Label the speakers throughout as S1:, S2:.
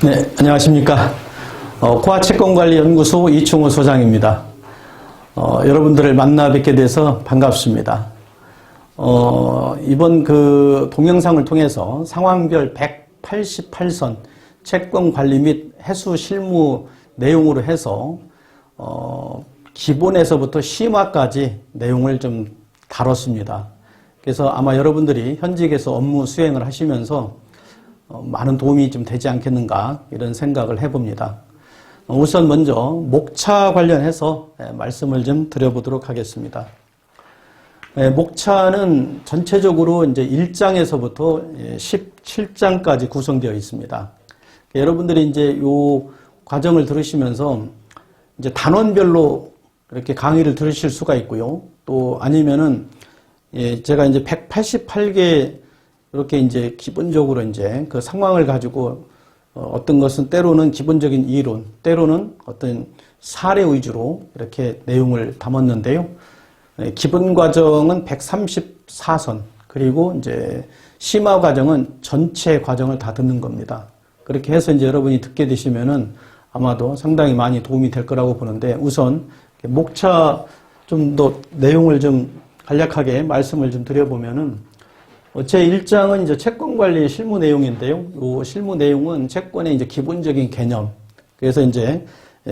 S1: 네, 안녕하십니까. 코아채권관리연구소 이충호 소장입니다. 여러분들을 만나 뵙게 돼서 반갑습니다. 이번 그 동영상을 통해서 상황별 188선 채권관리 및 해수 실무 내용으로 해서 기본에서부터 심화까지 내용을 좀 다뤘습니다. 그래서 아마 여러분들이 현직에서 업무 수행을 하시면서 많은 도움이 좀 되지 않겠는가 이런 생각을 해봅니다. 우선 먼저 목차 관련해서 말씀을 좀 드려보도록 하겠습니다. 목차는 전체적으로 이제 1장에서부터 17장까지 구성되어 있습니다. 여러분들이 이제 요 과정을 들으시면서 이제 단원별로 이렇게 강의를 들으실 수가 있고요. 또 아니면은 제가 이제 188개 이렇게 이제 기본적으로 이제 그 상황을 가지고 어떤 것은 때로는 기본적인 이론, 때로는 어떤 사례 위주로 이렇게 내용을 담았는데요. 기본 과정은 134선, 그리고 이제 심화 과정은 전체 과정을 다 듣는 겁니다. 그렇게 해서 이제 여러분이 듣게 되시면은 아마도 상당히 많이 도움이 될 거라고 보는데, 우선 목차 좀 더 내용을 좀 간략하게 말씀을 좀 드려보면은, 제1장은 이제 채권관리 실무 내용인데요. 이 실무 내용은 채권의 이제 기본적인 개념. 그래서 이제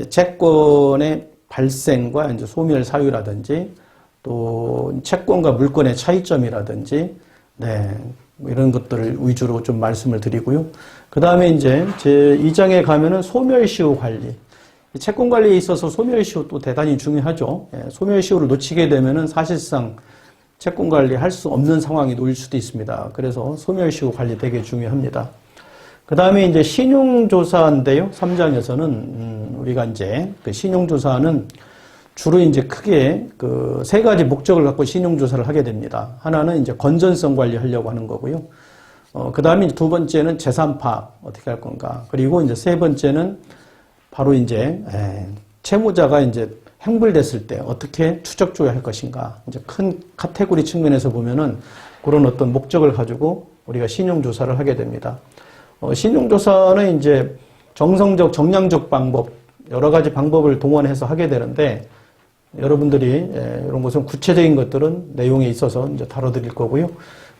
S1: 채권의 발생과 이제 소멸 사유라든지, 또 채권과 물권의 차이점이라든지, 뭐 이런 것들을 위주로 좀 말씀을 드리고요. 그 다음에 이제 제2장에 가면은 소멸시효 관리. 채권관리에 있어서 소멸시효 또 대단히 중요하죠. 소멸시효를 놓치게 되면은 사실상 채권관리 할 수 없는 상황이 놓일 수도 있습니다. 그래서 소멸시효 관리 되게 중요합니다. 그 다음에 이제 신용조사인데요. 3장에서는 우리가 이제 그 신용조사는 주로 이제 크게 그 세 가지 목적을 갖고 신용조사를 하게 됩니다. 하나는 이제 건전성 관리하려고 하는 거고요. 그 다음에 두 번째는 재산 파악 어떻게 할 건가. 그리고 이제 세 번째는 바로 이제 채무자가 이제 행불됐을 때 어떻게 추적줘야 할 것인가. 이제 큰 카테고리 측면에서 보면은 그런 어떤 목적을 가지고 우리가 신용조사를 하게 됩니다. 신용조사는 이제 정성적, 정량적 방법, 여러 가지 방법을 동원해서 하게 되는데, 여러분들이 이런 것은 구체적인 것들은 내용에 있어서 이제 다뤄드릴 거고요.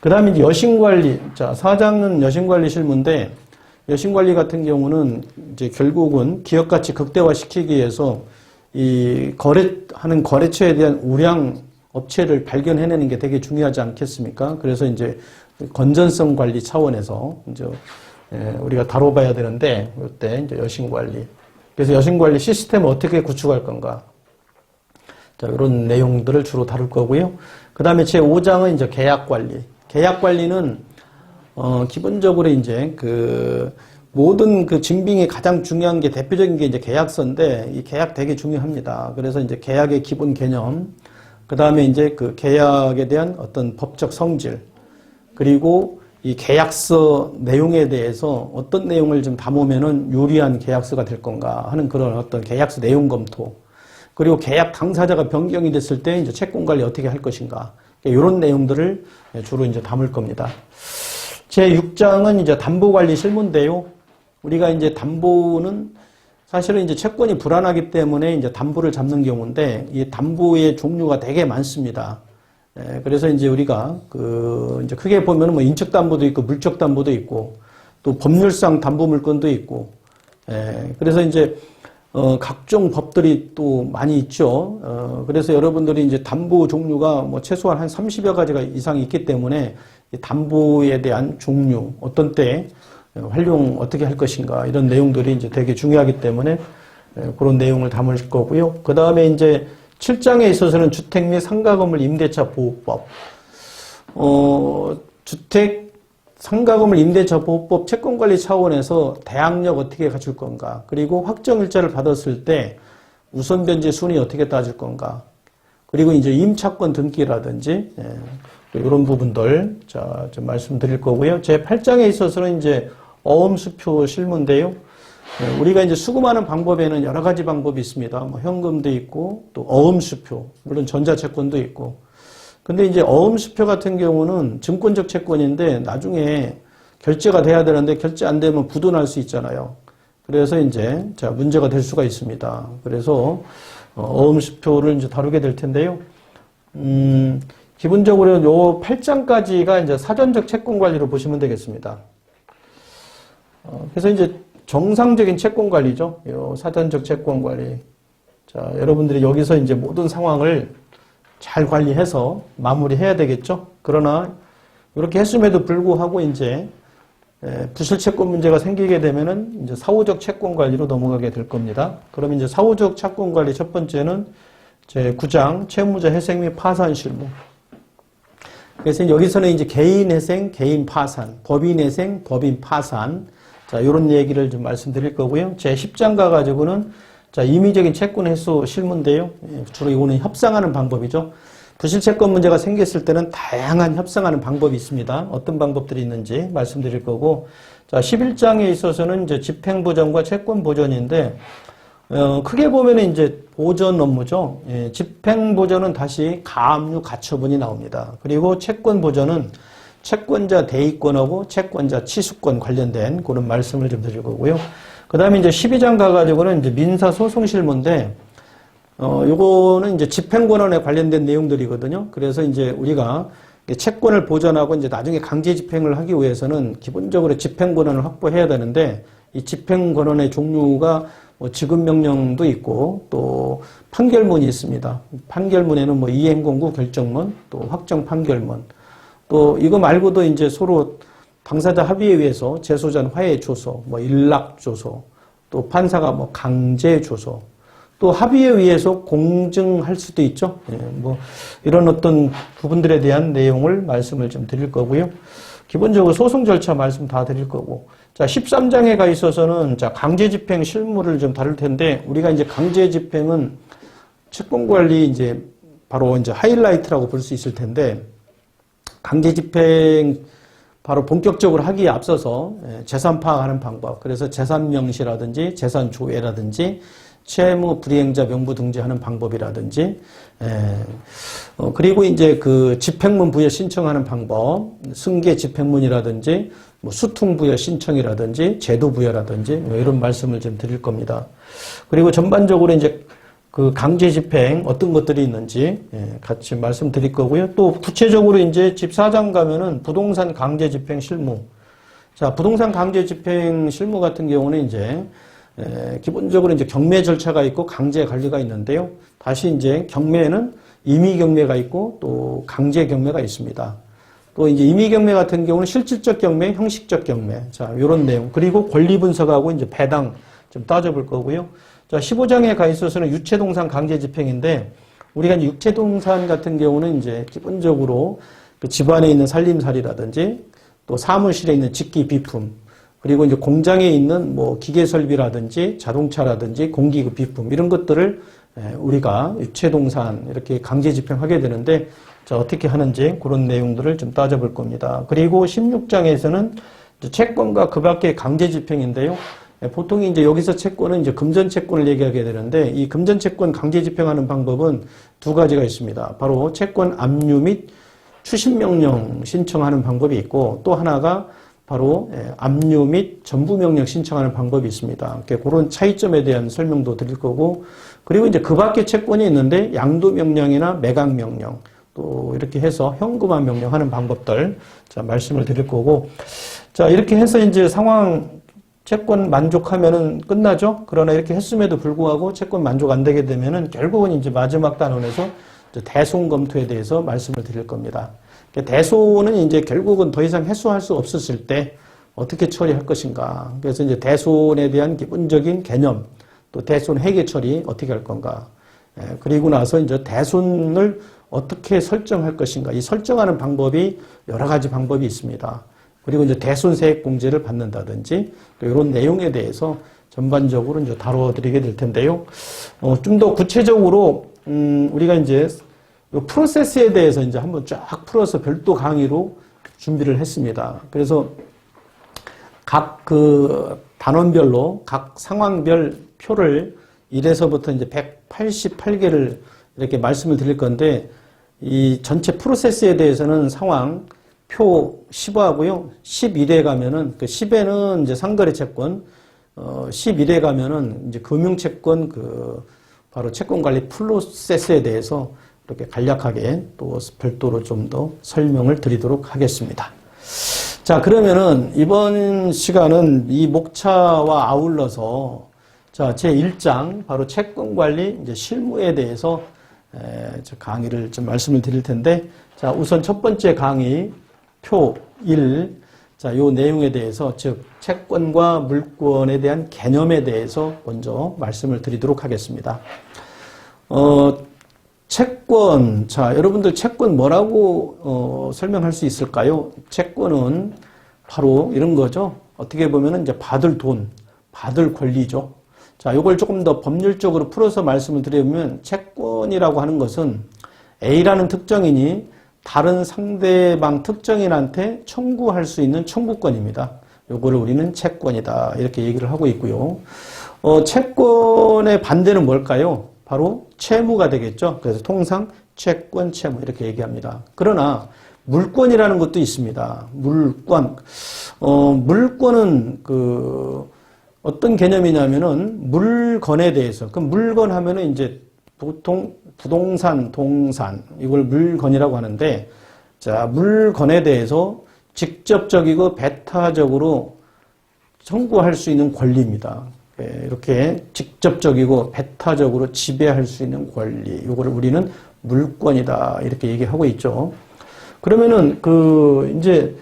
S1: 그 다음에 이제 여신관리. 자, 4장은 여신관리 실무인데, 여신관리 같은 경우는 이제 결국은 기업가치 극대화시키기 위해서 이 거래하는 거래처에 대한 우량 업체를 발견해내는 게 되게 중요하지 않겠습니까? 그래서 이제 건전성 관리 차원에서 이제 우리가 다뤄봐야 되는데, 이때 이제 여신관리. 그래서 여신관리 시스템을 어떻게 구축할 건가. 자, 이런 내용들을 주로 다룰 거고요. 그 다음에 제5장은 이제 계약관리. 계약관리는 기본적으로 이제 그 모든 그 증빙이 가장 중요한 게 대표적인 게 이제 계약서인데, 이 계약 되게 중요합니다. 그래서 이제 계약의 기본 개념, 그 다음에 이제 그 계약에 대한 어떤 법적 성질, 그리고 이 계약서 내용에 대해서 어떤 내용을 좀 담으면은 유리한 계약서가 될 건가 하는 그런 어떤 계약서 내용 검토, 그리고 계약 당사자가 변경이 됐을 때 이제 채권 관리 어떻게 할 것인가, 이런 내용들을 주로 이제 담을 겁니다. 제6장은 이제 담보관리 실무인데요. 우리가 이제 담보는 사실은 이제 채권이 불안하기 때문에 이제 담보를 잡는 경우인데, 이 담보의 종류가 되게 많습니다. 그래서 이제 우리가 그 이제 크게 보면은 뭐 인적 담보도 있고 물적 담보도 있고 또 법률상 담보 물권도 있고, 그래서 이제 각종 법들이 또 많이 있죠. 그래서 여러분들이 이제 담보 종류가 뭐 최소한 한 30여 가지가 이상 있기 때문에 담보에 대한 종류, 어떤 때 활용 어떻게 할 것인가, 이런 내용들이 이제 되게 중요하기 때문에 그런 내용을 담을 거고요. 그 다음에 이제 7장에 있어서는 주택 및 상가 건물 임대차 보호법, 주택 상가건물 임대차 보호법 채권관리 차원에서 대항력 어떻게 갖출 건가, 그리고 확정일자를 받았을 때 우선 변제 순위 어떻게 따질 건가, 그리고 이제 임차권 등기라든지 이런 부분들 좀 말씀드릴 거고요. 제 8장에 있어서는 이제 어음수표 실무인데요. 우리가 이제 수금하는 방법에는 여러 가지 방법이 있습니다. 뭐 현금도 있고 또 어음수표, 물론 전자채권도 있고. 근데 이제 어음수표 같은 경우는 증권적 채권인데 나중에 결제가 돼야 되는데 결제 안 되면 부도날 수 있잖아요. 그래서 이제 자 문제가 될 수가 있습니다. 그래서 어음수표를 이제 다루게 될 텐데요. 기본적으로 요 8장까지가 이제 사전적 채권 관리로 보시면 되겠습니다. 그래서 이제 정상적인 채권 관리죠. 요 사전적 채권 관리. 자, 여러분들이 여기서 이제 모든 상황을 잘 관리해서 마무리해야 되겠죠. 그러나 이렇게 했음에도 불구하고 이제 부실 채권 문제가 생기게 되면은 이제 사후적 채권 관리로 넘어가게 될 겁니다. 그럼 이제 사후적 채권 관리 첫 번째는 제 9장 채무자 회생 및 파산 실무. 그래서 여기서는 이제 개인 회생, 개인 파산, 법인 회생, 법인 파산. 자, 요런 얘기를 좀 말씀드릴 거고요. 제 10장 가가지고는 자, 임의적인 채권 회수 실무인데요. 주로 이거는 협상하는 방법이죠. 부실 채권 문제가 생겼을 때는 다양한 협상하는 방법이 있습니다. 어떤 방법들이 있는지 말씀드릴 거고. 자, 11장에 있어서는 이제 집행보전과 채권보전인데, 크게 보면은 이제 보전 업무죠. 예, 집행보전은 다시 가압류 가처분이 나옵니다. 그리고 채권보전은 채권자 대의권하고 채권자 취수권 관련된 그런 말씀을 좀 드릴 거고요. 그 다음에 이제 12장 가가지고는 이제 민사소송실무인데, 요거는 이제 집행권한에 관련된 내용들이거든요. 그래서 이제 우리가 채권을 보전하고 이제 나중에 강제 집행을 하기 위해서는 기본적으로 집행권한을 확보해야 되는데, 이 집행권한의 종류가 뭐 지급명령도 있고 또 판결문이 있습니다. 판결문에는 뭐 이행공고 결정문, 또 확정 판결문, 또 이거 말고도 이제 서로 당사자 합의에 의해서 재소전 화해 조서, 뭐 일락 조서, 또 판사가 뭐 강제 조서, 또 합의에 의해서 공증할 수도 있죠. 예, 뭐 이런 어떤 부분들에 대한 내용을 말씀을 좀 드릴 거고요. 기본적으로 소송 절차 말씀 다 드릴 거고. 자, 13장에 가 있어서는 자, 강제 집행 실무를 좀 다룰 텐데, 우리가 이제 강제 집행은 채권 관리 이제 바로 이제 하이라이트라고 볼 수 있을 텐데, 강제 집행 바로 본격적으로 하기에 앞서서 재산 파악하는 방법, 그래서 재산 명시라든지 재산 조회라든지 채무 불이행자 명부 등재하는 방법이라든지, 그리고 이제 그 집행문 부여 신청하는 방법, 승계 집행문이라든지 뭐 수퉁 부여 신청이라든지 제도 부여라든지 뭐 이런 말씀을 좀 드릴 겁니다. 그리고 전반적으로 이제 그 강제 집행 어떤 것들이 있는지 같이 말씀드릴 거고요. 또 구체적으로 이제 집 4장 가면은 부동산 강제 집행 실무. 자, 부동산 강제 집행 실무 같은 경우는 이제 기본적으로 이제 경매 절차가 있고 강제 관리가 있는데요. 다시 이제 경매에는 임의 경매가 있고 또 강제 경매가 있습니다. 또 이제 임의 경매 같은 경우는 실질적 경매, 형식적 경매. 자, 요런 내용. 그리고 권리 분석하고 이제 배당 좀 따져볼 거고요. 자, 15장에 가 있어서는 유체동산 강제 집행인데, 우리가 이제 유체동산 같은 경우는 이제 기본적으로 그 집안에 있는 살림살이라든지 또 사무실에 있는 직기 비품, 그리고 이제 공장에 있는 뭐 기계 설비라든지 자동차라든지 공기구 비품 이런 것들을 우리가 유체동산 이렇게 강제 집행하게 되는데, 자, 어떻게 하는지 그런 내용들을 좀 따져볼 겁니다. 그리고 16장에서는 채권과 그 밖의 강제 집행인데요. 보통 이제 여기서 채권은 이제 금전 채권을 얘기하게 되는데, 이 금전 채권 강제 집행하는 방법은 두 가지가 있습니다. 바로 채권 압류 및 추심 명령 신청하는 방법이 있고, 또 하나가 바로 압류 및 전부 명령 신청하는 방법이 있습니다. 그런 차이점에 대한 설명도 드릴 거고, 그리고 이제 그 밖에 채권이 있는데 양도 명령이나 매각 명령, 또 이렇게 해서 현금화 명령하는 방법들 자 말씀을 드릴 거고, 자 이렇게 해서 이제 상황 채권 만족하면은 끝나죠. 그러나 이렇게 했음에도 불구하고 채권 만족 안 되게 되면은 결국은 이제 마지막 단원에서 대손 검토에 대해서 말씀을 드릴 겁니다. 대손은 이제 결국은 더 이상 해소할 수 없었을 때 어떻게 처리할 것인가. 그래서 이제 대손에 대한 기본적인 개념, 또 대손 해계 처리 어떻게 할 건가. 그리고 나서 이제 대손을 어떻게 설정할 것인가. 이 설정하는 방법이 여러 가지 방법이 있습니다. 그리고 이제 대손세액 공제를 받는다든지 이런 내용에 대해서 전반적으로 이제 다뤄드리게 될 텐데요. 좀 더 구체적으로 우리가 이제 이 프로세스에 대해서 이제 한번 쫙 풀어서 별도 강의로 준비를 했습니다. 그래서 각 그 단원별로 각 상황별 표를 1에서부터 이제 188개를 이렇게 말씀을 드릴 건데, 이 전체 프로세스에 대해서는 상황 표 15하고요. 11에 가면은 그 10에는 이제 상거래 채권, 11회 가면은 이제 금융채권 바로 채권관리 프로세스에 대해서 이렇게 간략하게 또 별도로 좀 더 설명을 드리도록 하겠습니다. 자, 그러면은 이번 시간은 이 목차와 아울러서 자, 제 1장 바로 채권관리 이제 실무에 대해서 강의를 좀 말씀을 드릴 텐데, 자, 우선 첫 번째 강의 표 1, 자, 요 내용에 대해서, 즉 채권과 물권에 대한 개념에 대해서 먼저 말씀을 드리도록 하겠습니다. 채권, 자, 여러분들 채권 뭐라고 설명할 수 있을까요? 채권은 바로 이런 거죠. 어떻게 보면은 이제 받을 돈, 받을 권리죠. 자, 요걸 조금 더 법률적으로 풀어서 말씀을 드리면, 채권이라고 하는 것은 A라는 특정인이 다른 상대방 특정인한테 청구할 수 있는 청구권입니다. 요거를 우리는 채권이다, 이렇게 얘기를 하고 있고요. 채권의 반대는 뭘까요? 바로 채무가 되겠죠. 그래서 통상 채권, 채무 이렇게 얘기합니다. 그러나 물권이라는 것도 있습니다. 물권. 물권은 어떤 개념이냐면은 물건에 대해서, 그 물건 하면은 이제 보통 부동산, 동산, 이걸 물건이라고 하는데, 자, 물건에 대해서 직접적이고 배타적으로 청구할 수 있는 권리입니다. 이렇게 직접적이고 배타적으로 지배할 수 있는 권리, 이거를 우리는 물권이다, 이렇게 얘기하고 있죠. 그러면은 이제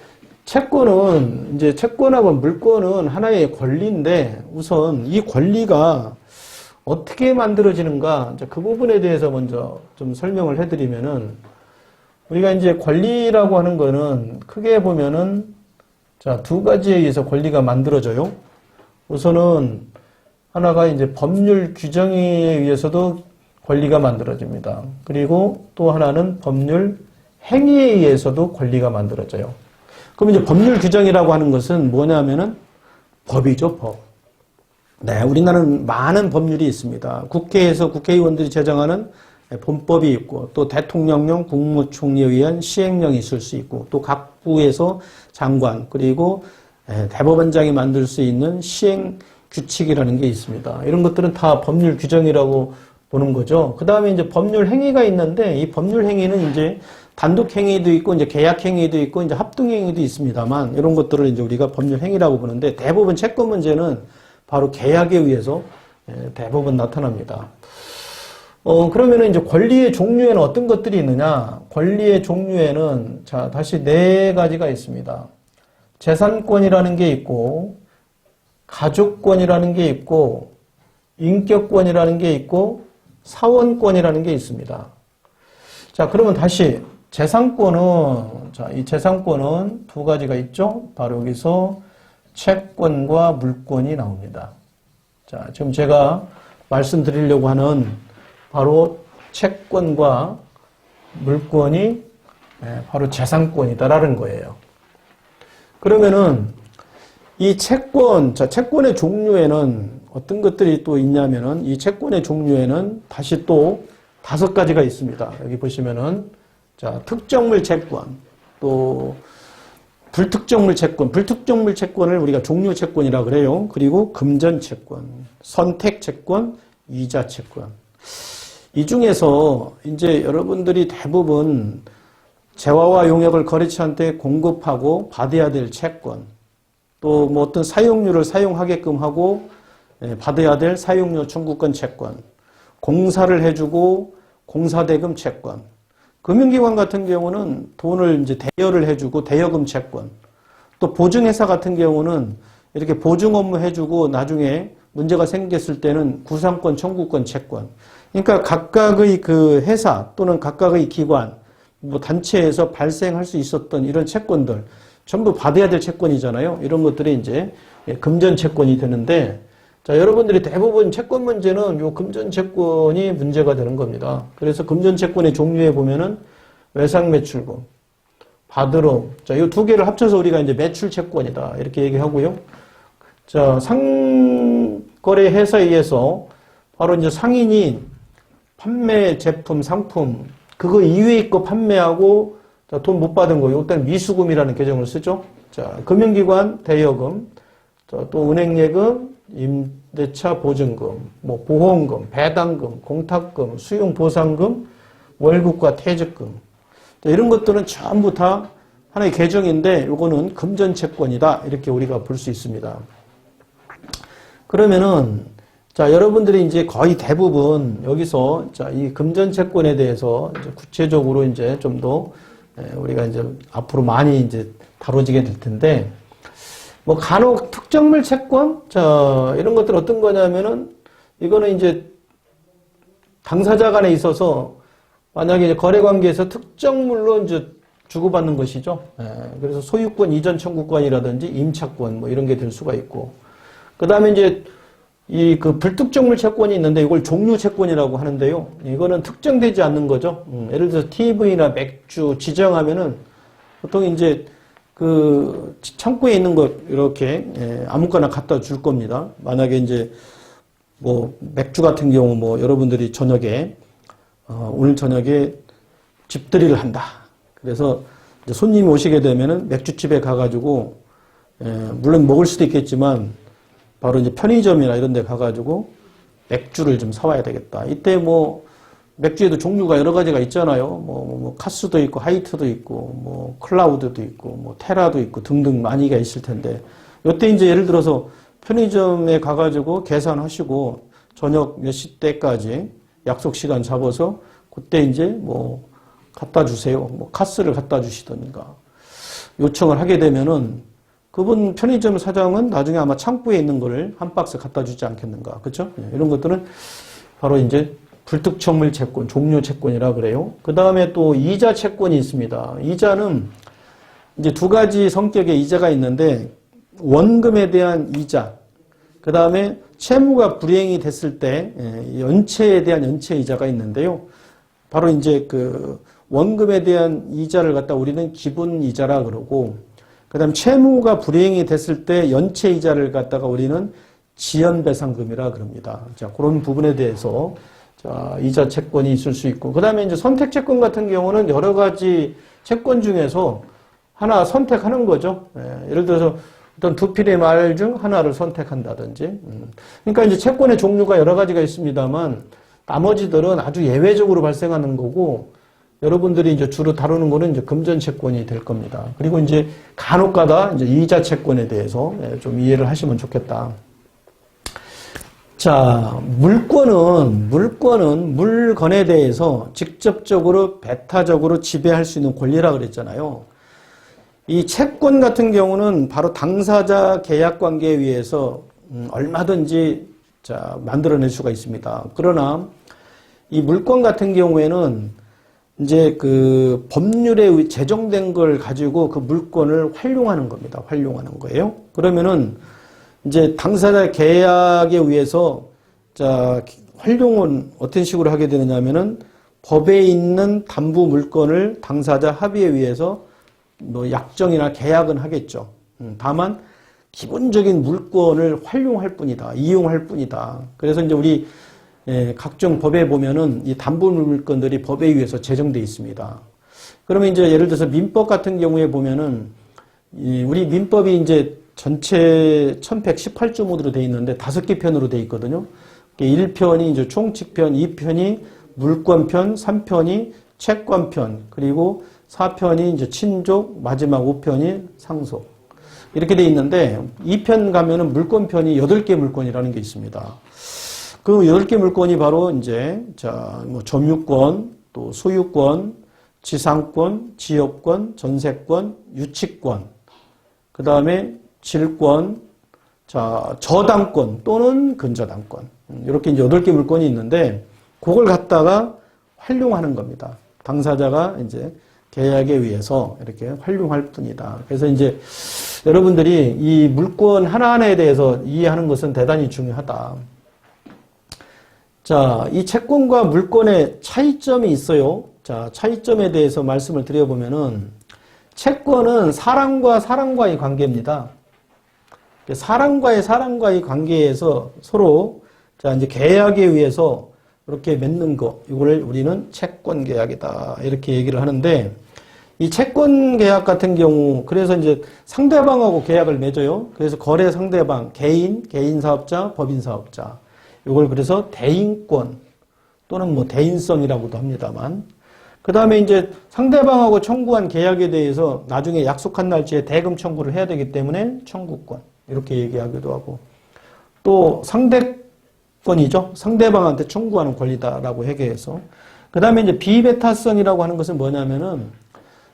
S1: 채권하고 물권은 하나의 권리인데, 우선 이 권리가 어떻게 만들어지는가, 이제 그 부분에 대해서 먼저 좀 설명을 해드리면은, 우리가 이제 권리라고 하는 거는 크게 보면은, 자, 두 가지에 의해서 권리가 만들어져요. 우선은 하나가 이제 법률 규정에 의해서도 권리가 만들어집니다. 그리고 또 하나는 법률 행위에 의해서도 권리가 만들어져요. 그럼 이제 법률 규정이라고 하는 것은 뭐냐면은 법이죠, 법. 네, 우리나라는 많은 법률이 있습니다. 국회에서 국회의원들이 제정하는 본법이 있고, 또 대통령령, 국무총리에 의한 시행령이 있을 수 있고, 또 각 부에서 장관, 그리고 대법원장이 만들 수 있는 시행 규칙이라는 게 있습니다. 이런 것들은 다 법률 규정이라고 보는 거죠. 그 다음에 이제 법률 행위가 있는데, 이 법률 행위는 이제 단독 행위도 있고, 이제 계약 행위도 있고, 이제 합동 행위도 있습니다만, 이런 것들을 이제 우리가 법률 행위라고 보는데, 대부분 채권 문제는 바로 계약에 의해서 대부분 나타납니다. 그러면은 이제 권리의 종류에는 어떤 것들이 있느냐? 권리의 종류에는, 자, 다시 네 가지가 있습니다. 재산권이라는 게 있고, 가족권이라는 게 있고, 인격권이라는 게 있고, 사원권이라는 게 있습니다. 자, 그러면 다시 재산권은, 자, 이 재산권은 두 가지가 있죠? 바로 여기서 채권과 물권이 나옵니다. 자, 지금 제가 말씀드리려고 하는 바로 채권과 물권이 바로 재산권이다라는 거예요. 그러면은 이 채권, 자, 채권의 종류에는 어떤 것들이 또 있냐면은, 이 채권의 종류에는 다시 또 5가지가 있습니다. 여기 보시면은, 자, 특정물 채권, 또 불특정물 채권, 불특정물 채권을 우리가 종류 채권이라 그래요. 그리고 금전 채권, 선택 채권, 이자 채권. 이 중에서 이제 여러분들이 대부분 재화와 용역을 거래처한테 공급하고 받아야 될 채권, 또 뭐 어떤 사용료를 사용하게끔 하고 받아야 될 사용료 청구권 채권, 공사를 해주고 공사대금 채권, 금융기관 같은 경우는 돈을 이제 대여를 해주고 대여금 채권, 또 보증회사 같은 경우는 이렇게 보증 업무 해주고 나중에 문제가 생겼을 때는 구상권 청구권 채권. 그러니까 각각의 그 회사 또는 각각의 기관, 뭐 단체에서 발생할 수 있었던 이런 채권들 전부 받아야 될 채권이잖아요. 이런 것들이 이제 금전 채권이 되는데, 자, 여러분들이 대부분 채권 문제는 요 금전 채권이 문제가 되는 겁니다. 그래서 금전 채권의 종류에 보면은 외상 매출금, 받으러, 자, 요 두 개를 합쳐서 우리가 이제 매출 채권이다, 이렇게 얘기하고요. 자, 상거래 회사에 의해서 바로 이제 상인이 판매 제품, 상품, 그거 이외의 거 판매하고 돈 못 받은 거, 이때는 미수금이라는 개정을 쓰죠. 자, 금융기관 대여금, 자, 또 은행 예금, 임대차 보증금, 뭐 보험금, 배당금, 공탁금, 수용 보상금, 월급과 퇴직금. 이런 것들은 전부 다 하나의 계정인데 요거는 금전채권이다. 이렇게 우리가 볼 수 있습니다. 그러면은 자, 여러분들이 이제 거의 대부분 여기서 자, 이 금전채권에 대해서 이제 구체적으로 이제 좀 더 우리가 이제 앞으로 많이 이제 다뤄지게 될 텐데 뭐 간혹 특정물 채권 자, 이런 것들 어떤 거냐면은 이거는 이제 당사자 간에 있어서 만약에 이제 거래 관계에서 특정물로 이제 주고받는 것이죠. 그래서 소유권 이전 청구권이라든지 임차권 뭐 이런 게 될 수가 있고 그 다음에 이제 이 그 불특정물 채권이 있는데 이걸 종류 채권이라고 하는데요. 이거는 특정되지 않는 거죠. 예를 들어서 TV나 맥주 지정하면은 보통 이제 그 창고에 있는 것 이렇게 아무거나 갖다 줄 겁니다. 만약에 이제 뭐 맥주 같은 경우 뭐 여러분들이 저녁에 오늘 저녁에 집들이를 한다. 그래서 이제 손님이 오시게 되면은 맥주집에 가가지고 물론 먹을 수도 있겠지만 바로 이제 편의점이나 이런 데 가가지고 맥주를 좀 사와야 되겠다. 이때 뭐 맥주에도 종류가 여러 가지가 있잖아요. 뭐 카스도 있고 하이트도 있고 뭐 클라우드도 있고 뭐 테라도 있고 등등 많이가 있을 텐데 이때 이제 예를 들어서 편의점에 가가지고 계산하시고 저녁 몇 시 때까지 약속 시간 잡아서 그때 이제 뭐 갖다 주세요. 뭐 카스를 갖다 주시던가 요청을 하게 되면은 그분 편의점 사장은 나중에 아마 창고에 있는 거를 한 박스 갖다 주지 않겠는가. 그렇죠? 이런 것들은 바로 이제 불특정물 채권, 종료 채권이라 그래요. 그 다음에 또 이자 채권이 있습니다. 이자는 이제 두 가지 성격의 이자가 있는데 원금에 대한 이자, 그 다음에 채무가 불이행이 됐을 때 연체에 대한 연체 이자가 있는데요. 바로 이제 그 원금에 대한 이자를 갖다 우리는 기본 이자라 그러고 그 다음 채무가 불이행이 됐을 때 연체 이자를 갖다가 우리는 지연배상금이라 그럽니다. 자, 그런 부분에 대해서 자, 이자 채권이 있을 수 있고 그 다음에 이제 선택 채권 같은 경우는 여러 가지 채권 중에서 하나 선택하는 거죠. 예를 들어서 어떤 두 필의 말 중 하나를 선택한다든지. 그러니까 이제 채권의 종류가 여러 가지가 있습니다만 나머지들은 아주 예외적으로 발생하는 거고 여러분들이 이제 주로 다루는 거는 이제 금전 채권이 될 겁니다. 그리고 이제 간혹가다 이제 이자 채권에 대해서 좀 이해를 하시면 좋겠다. 자, 물권은 물건에 대해서 직접적으로 배타적으로 지배할 수 있는 권리라 그랬잖아요. 이 채권 같은 경우는 바로 당사자 계약 관계에 의해서 얼마든지 자, 만들어낼 수가 있습니다. 그러나 이 물권 같은 경우에는 이제 그 법률에 제정된 걸 가지고 그 물권을 활용하는 겁니다. 활용하는 거예요. 그러면은 이제 당사자 계약에 의해서 자, 활용은 어떤 식으로 하게 되느냐면은 법에 있는 담보 물권을 당사자 합의에 의해서 뭐 약정이나 계약은 하겠죠. 다만 기본적인 물권을 활용할 뿐이다. 이용할 뿐이다. 그래서 이제 우리 각종 법에 보면은 이 담보 물건들이 법에 의해서 제정되어 있습니다. 그러면 이제 예를 들어서 민법 같은 경우에 보면은 우리 민법이 이제 전체 1118조 모드로 되어 있는데 5개 편으로 되어 있거든요. 1편이 이제 총칙편, 2편이 물권편, 3편이 채권편, 그리고 4편이 이제 친족, 마지막 5편이 상속. 이렇게 되어 있는데 2편 가면은 물권편이 8개 물권이라는 게 있습니다. 그 8개 물권이 바로 이제 자, 뭐 점유권, 또 소유권, 지상권, 지역권, 전세권, 유치권, 그 다음에 질권, 자, 저당권 또는 근저당권. 이렇게 이제 8개 물권이 있는데 그걸 갖다가 활용하는 겁니다. 당사자가 이제 계약에 의해서 이렇게 활용할 뿐이다. 그래서 이제 여러분들이 이 물권 하나하나에 대해서 이해하는 것은 대단히 중요하다. 자, 이 채권과 물권의 차이점이 있어요. 자, 차이점에 대해서 말씀을 드려보면은 채권은 사람과 사람과의 관계입니다. 사람과의 관계에서 서로 자, 이제 계약에 의해서 이렇게 맺는 거, 이걸 우리는 채권 계약이다. 이렇게 얘기를 하는데 이 채권 계약 같은 경우, 그래서 이제 상대방하고 계약을 맺어요. 그래서 거래 상대방, 개인 사업자, 법인 사업자. 이걸 그래서 대인권 또는 뭐 대인성이라고도 합니다만. 그 다음에 이제 상대방하고 청구한 계약에 대해서 나중에 약속한 날짜에 대금 청구를 해야 되기 때문에 청구권. 이렇게 얘기하기도 하고. 또 상대권이죠. 상대방한테 청구하는 권리다라고 얘기해서. 그 다음에 이제 비배타성이라고 하는 것은 뭐냐면은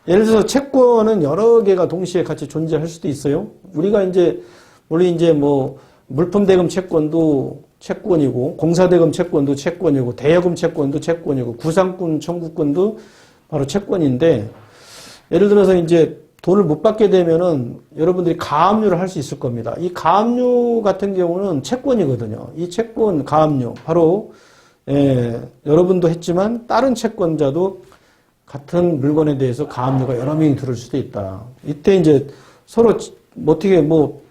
S1: 예를 들어서 채권은 여러 개가 동시에 같이 존재할 수도 있어요. 우리가 이제, 원래 이제 뭐, 물품대금 채권도 채권이고, 공사대금 채권도 채권이고, 대여금 채권도 채권이고, 구상권 청구권도 바로 채권인데, 예를 들어서 이제 돈을 못 받게 되면은 여러분들이 가압류를 할 수 있을 겁니다. 이 가압류 같은 경우는 채권이거든요. 이 채권, 가압류. 바로, 여러분도 했지만, 다른 채권자도 같은 물건에 대해서 가압류가 여러 명이 들을 수도 있다. 이때 이제 서로 어떻게 뭐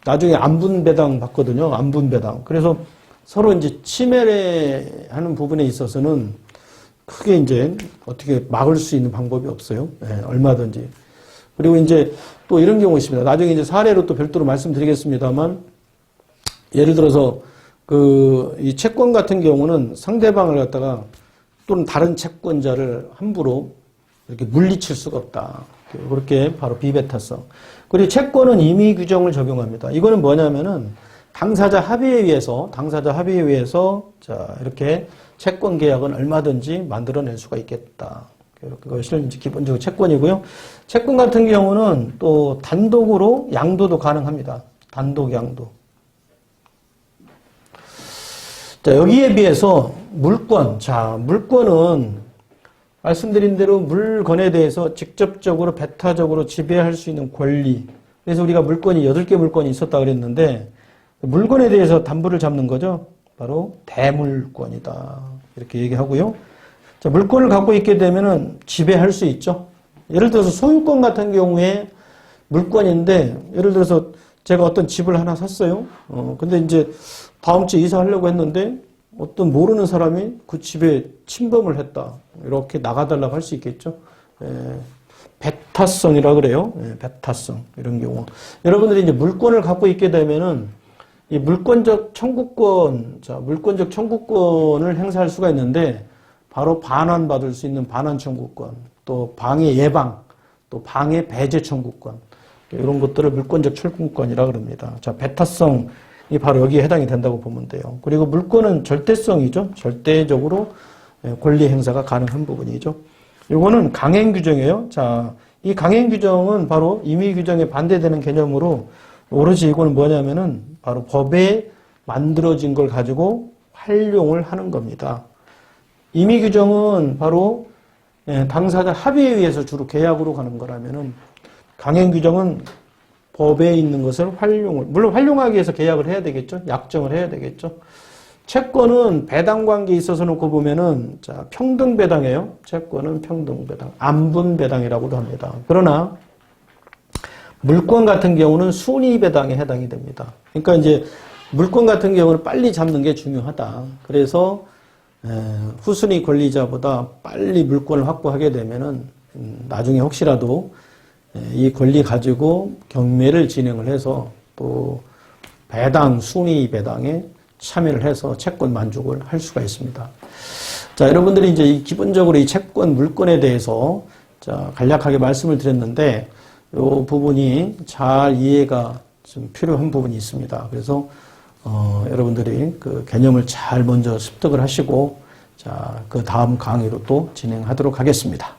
S1: 나중에 안분배당 받거든요. 안분배당. 그래서 서로 이제 침해하는 부분에 있어서는 크게 이제 어떻게 막을 수 있는 방법이 없어요. 얼마든지. 그리고 이제 또 이런 경우 있습니다. 나중에 이제 사례로 또 별도로 말씀드리겠습니다만 예를 들어서 이 채권 같은 경우는 상대방을 갖다가 또는 다른 채권자를 함부로 이렇게 물리칠 수가 없다. 그렇게 바로 비배타성. 그리고 채권은 임의 규정을 적용합니다. 이거는 뭐냐면은 당사자 합의에 의해서 자, 이렇게 채권 계약은 얼마든지 만들어낼 수가 있겠다. 그것이 이제 기본적으로 채권이고요. 채권 같은 경우는 또 단독으로 양도도 가능합니다. 단독 양도. 자, 여기에 비해서 물권. 자, 물권은 말씀드린 대로 물건에 대해서 직접적으로 배타적으로 지배할 수 있는 권리. 그래서 우리가 물건이 8개 물건이 있었다 그랬는데 물건에 대해서 담보를 잡는 거죠. 바로 대물권이다. 이렇게 얘기하고요. 자, 물건을 갖고 있게 되면은 지배할 수 있죠. 예를 들어서 소유권 같은 경우에 물건인데 예를 들어서 제가 어떤 집을 하나 샀어요. 근데 이제 다음 주에 이사하려고 했는데 어떤 모르는 사람이 그 집에 침범을 했다. 이렇게 나가달라고 할 수 있겠죠. 배타성이라 그래요. 배타성. 이런 경우. 여러분들이 이제 물건을 갖고 있게 되면은 이 물권적 청구권, 자, 물권적 청구권을 행사할 수가 있는데 바로 반환받을 수 있는 반환 청구권, 또 방해 예방, 또 방해 배제 청구권. 이런 것들을 물권적 청구권이라 그럽니다. 자, 배타성이 바로 여기에 해당이 된다고 보면 돼요. 그리고 물권은 절대성이죠. 절대적으로 권리 행사가 가능한 부분이죠. 이거는 강행 규정이에요. 자, 이 강행 규정은 바로 임의 규정에 반대되는 개념으로 오로지 이거는 뭐냐면은 바로 법에 만들어진 걸 가지고 활용을 하는 겁니다. 임의 규정은 바로 당사자 합의에 의해서 주로 계약으로 가는 거라면은 강행 규정은 법에 있는 것을 물론 활용하기 위해서 계약을 해야 되겠죠. 약정을 해야 되겠죠. 채권은 배당 관계에 있어서 놓고 보면은, 자, 평등 배당이에요. 채권은 평등 배당. 안분 배당이라고도 합니다. 그러나, 물권 같은 경우는 순위 배당에 해당이 됩니다. 그러니까 이제, 물권 같은 경우는 빨리 잡는 게 중요하다. 그래서, 후순위 권리자보다 빨리 물권을 확보하게 되면은, 나중에 혹시라도 이 권리 가지고 경매를 진행을 해서 또 배당, 순위 배당에 참여를 해서 채권 만족을 할 수가 있습니다. 자, 여러분들이 이제 기본적으로 이 채권, 물권에 대해서 자, 간략하게 말씀을 드렸는데 이 부분이 잘 이해가 좀 필요한 부분이 있습니다. 그래서 여러분들이 그 개념을 잘 먼저 습득을 하시고 자, 그 다음 강의로 또 진행하도록 하겠습니다.